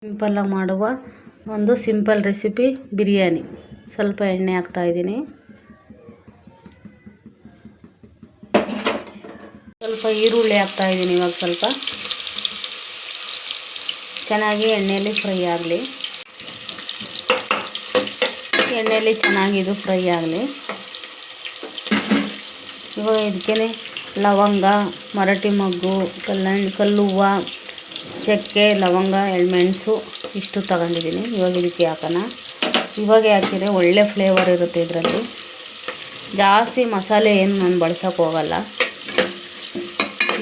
ಸಿಂಪಲ್ಲಾಗಿ ಮಾಡುವ ಒಂದು ಸಿಂಪಲ್ ರೆಸಿಪಿ ಬಿರಿಯಾನಿ. ಸ್ವಲ್ಪ ಎಣ್ಣೆ ಹಾಕ್ತಾಯಿದ್ದೀನಿ. ಸ್ವಲ್ಪ ಈರುಳ್ಳಿ ಹಾಕ್ತಾಯಿದ್ದೀನಿ. ಇವಾಗ ಸ್ವಲ್ಪ ಚೆನ್ನಾಗಿ ಎಣ್ಣೆಯಲ್ಲಿ ಫ್ರೈ ಆಗಲಿ. ಎಣ್ಣೆಯಲ್ಲಿ ಚೆನ್ನಾಗಿ ಇದು ಫ್ರೈ ಆಗಲಿ. ಇವಾಗ ಇದಕ್ಕೆ ಲವಂಗ, ಮರಾಠಿ ಮೊಗ್ಗು, ಕಲ್ಲುವ್ವ, ಚಕ್ಕೆ, ಲವಂಗ, ಎಳ್ಮೆಣಸು ಇಷ್ಟು ತಗೊಂಡಿದ್ದೀನಿ. ಇವಾಗ ಇದಕ್ಕೆ ಹಾಕೋಣ. ಇವಾಗ ಹಾಕಿದರೆ ಒಳ್ಳೆ ಫ್ಲೇವರ್ ಇರುತ್ತೆ ಇದರಲ್ಲಿ. ಜಾಸ್ತಿ ಮಸಾಲೆ ಏನು ನಾನು ಬಳಸೋಕೆ ಹೋಗಲ್ಲ.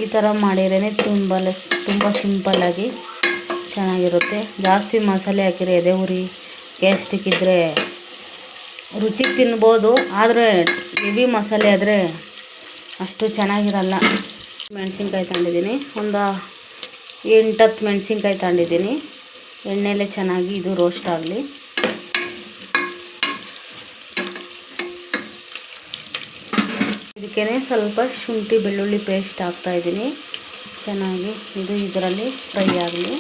ಈ ಥರ ಮಾಡಿದ್ರೇ ತುಂಬ ಸಿಂಪಲ್ಲಾಗಿ ಚೆನ್ನಾಗಿರುತ್ತೆ. ಜಾಸ್ತಿ ಮಸಾಲೆ ಹಾಕಿದರೆ ಎದೆ ಉರಿ, ಗ್ಯಾಸ್ಟ್ರಿಕ್ ಇದ್ದರೆ ರುಚಿಗೆ ತಿನ್ಬೋದು, ಆದರೆ ಹೆವಿ ಮಸಾಲೆ ಆದರೆ ಅಷ್ಟು ಚೆನ್ನಾಗಿರಲ್ಲ. ಮೆಣಸಿನ್ಕಾಯಿ ತಗೊಂಡಿದ್ದೀನಿ. ಒಂದು 8-10 ಮೆಣಸಿನ್ಕಾಯಿ ತಗೊಂಡಿದ್ದೀನಿ. ಎಣ್ಣೆಲೆ ಚೆನ್ನಾಗಿ ಇದು ರೋಸ್ಟ್ ಆಗಲಿ. ಇದಕ್ಕೆ ಸ್ವಲ್ಪ ಶುಂಠಿ ಬೆಳ್ಳುಳ್ಳಿ ಪೇಸ್ಟ್ ಹಾಕ್ತಾಯಿದ್ದೀನಿ. ಚೆನ್ನಾಗಿ ಇದು ಇದರಲ್ಲಿ ಫ್ರೈ ಆಗಲಿ.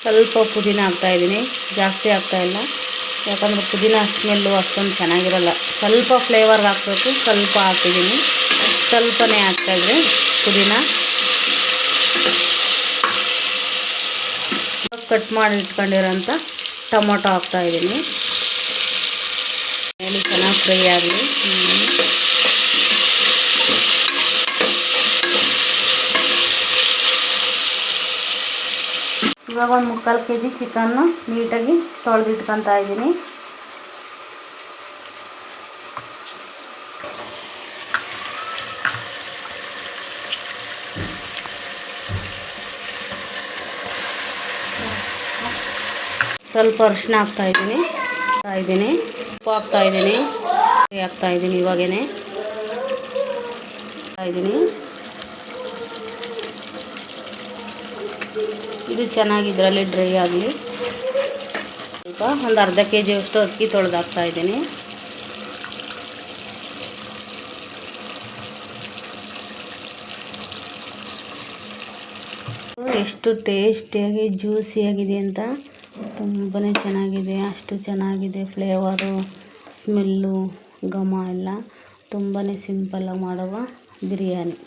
ಸ್ವಲ್ಪ ಪುದೀನ ಹಾಕ್ತಾಯಿದ್ದೀನಿ. ಜಾಸ್ತಿ ಹಾಕ್ತಾಯಿಲ್ಲ, ಯಾಕಂದರೆ ಪುದೀನ ಸ್ಮೆಲ್ಲು ಅಷ್ಟೊಂದು ಚೆನ್ನಾಗಿರಲ್ಲ. ಸ್ವಲ್ಪ ಫ್ಲೇವರ್ಗೆ ಹಾಕಬೇಕು. ಸ್ವಲ್ಪ ಹಾಕಿದ್ದೀನಿ, ಸ್ವಲ್ಪನೇ ಹಾಕ್ತಾಯಿದ್ರೆ ಪುದೀನ. ಕಟ್ ಮಾಡಿ ಇಟ್ಕೊಂಡಿರೋಂಥ ಟೊಮೊಟೊ ಹಾಕ್ತಾಯಿದ್ದೀನಿ. ಮೇಲೆ ಚೆನ್ನಾಗಿ ಫ್ರೈ ಆಗಲಿ. ಇವಾಗ ಒಂದು 3/4 kg ಚಿಕನ್ನು ನೀಟಾಗಿ ತೊಳೆದಿಟ್ಕೊತಾ ಇದ್ದೀನಿ. ಸ್ವಲ್ಪ ಅರಿಶಿನ ಹಾಕ್ತಾಯಿದ್ದೀನಿ. ಉಪ್ಪು ಹಾಕ್ತಾಯಿದ್ದೀನಿ. ಇವಾಗೇನೆ ಹಾಕ್ತಾಯಿದ್ದೀನಿ. ಇದು ಚೆನ್ನಾಗಿ ಇದರಲ್ಲಿ ಡ್ರೈ ಆಗಲಿ. ಸ್ವಲ್ಪ ಒಂದು ಅರ್ಧ kg ಅಷ್ಟು ಅಕ್ಕಿ ತೊಳೆದು ಹಾಕ್ತಾಯಿದ್ದೀನಿ. ಎಷ್ಟು ಟೇಸ್ಟಿಯಾಗಿ ಜ್ಯೂಸಿಯಾಗಿದೆ ಅಂತ, ತುಂಬಾ ಚೆನ್ನಾಗಿದೆ. ಅಷ್ಟು ಚೆನ್ನಾಗಿದೆ ಫ್ಲೇವರು, ಸ್ಮೆಲ್ಲು, ಘಮ ಎಲ್ಲ. ತುಂಬಾ ಸಿಂಪಲ್ಲಾಗಿ ಮಾಡುವ ಬಿರಿಯಾನಿ.